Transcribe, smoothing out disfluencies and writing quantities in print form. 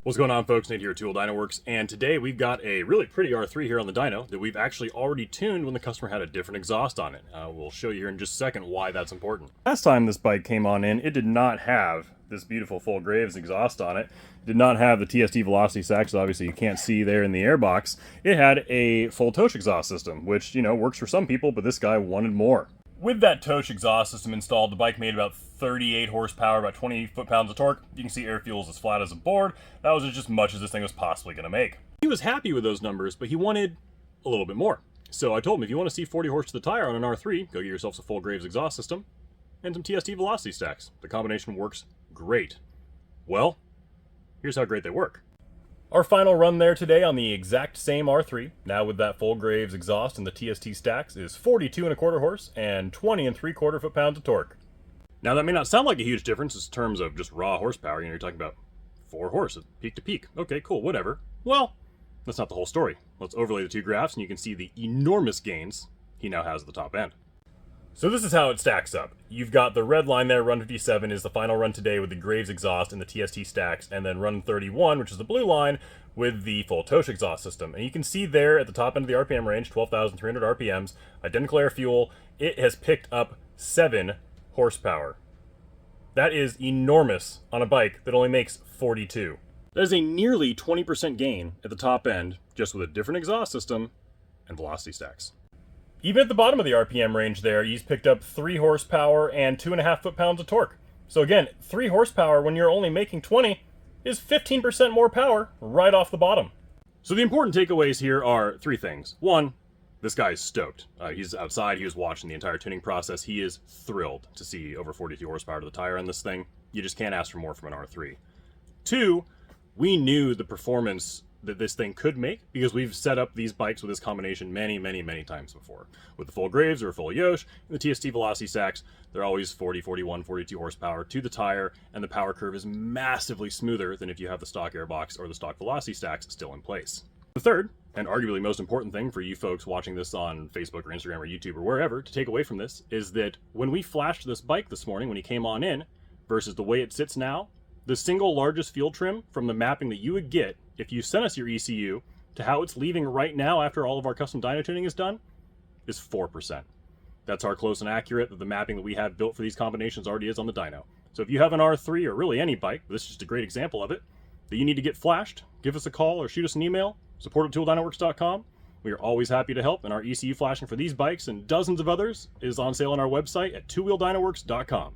What's going on, folks? Nate here at Tool Dyno Works, and today we've got a really pretty R3 here on the dyno that we've actually already tuned when the customer had a different exhaust on it. We'll show you here in just a second why that's important. Last time this bike came on in, it did not have this beautiful full Graves exhaust on it. It did not have the TSD velocity stacks, so obviously you can't see there in the airbox. It had a full Toce exhaust system, which, you know, works for some people, but this guy wanted more. With that Toce exhaust system installed, the bike made about 38 horsepower, about 20 foot-pounds of torque. You can see air fuel is as flat as a board. That was just as much as this thing was possibly going to make. He was happy with those numbers, but he wanted a little bit more. So I told him, if you want to see 40 horse to the tire on an R3, go get yourself a full Graves exhaust system and some TSD velocity stacks. The combination works great. Well, here's how great they work. Our final run there today on the exact same R3, now with that full Graves exhaust and the TST stacks, is 42 1/4 horse and 20 3/4 foot-pounds of torque. Now that may not sound like a huge difference in terms of just raw horsepower. You're talking about 4 horse at peak to peak. Okay, cool, whatever. Well, that's not the whole story. Let's overlay the two graphs and you can see the enormous gains he now has at the top end. So this is how it stacks up. You've got the red line there, run 57 is the final run today with the Graves exhaust and the TST stacks, and then run 31, which is the blue line, with the full Toce exhaust system. And you can see there at the top end of the RPM range, 12,300 RPMs, identical air fuel, it has picked up 7 horsepower. That is enormous on a bike that only makes 42. That is a nearly 20% gain at the top end, just with a different exhaust system and velocity stacks. Even at the bottom of the RPM range there, he's picked up 3 horsepower and 2.5 foot-pounds of torque. So again, 3 horsepower when you're only making 20 is 15% more power right off the bottom. So the important takeaways here are 3 things. 1, this guy's stoked. He's outside, he was watching the entire tuning process. He is thrilled to see over 42 horsepower to the tire on this thing. You just can't ask for more from an R3. 2, we knew the performance that this thing could make because we've set up these bikes with this combination many times before. With the full Graves or a full Yosh and the TST velocity stacks, they're always 40, 41, 42 horsepower to the tire, and the power curve is massively smoother than if you have the stock airbox or the stock velocity stacks still in place. The third, and arguably most important thing for you folks watching this on Facebook or Instagram or YouTube or wherever to take away from this, is that when we flashed this bike this morning, when he came on in, versus the way it sits now, the single largest fuel trim from the mapping that you would get if you sent us your ECU to how it's leaving right now after all of our custom dyno tuning is done is 4%. That's how close and accurate that the mapping that we have built for these combinations already is on the dyno. So if you have an R3 or really any bike, this is just a great example of it, that you need to get flashed, give us a call or shoot us an email, support@tooldynoworks.com. We are always happy to help, and our ECU flashing for these bikes and dozens of others is on sale on our website at twowheeldynoworks.com.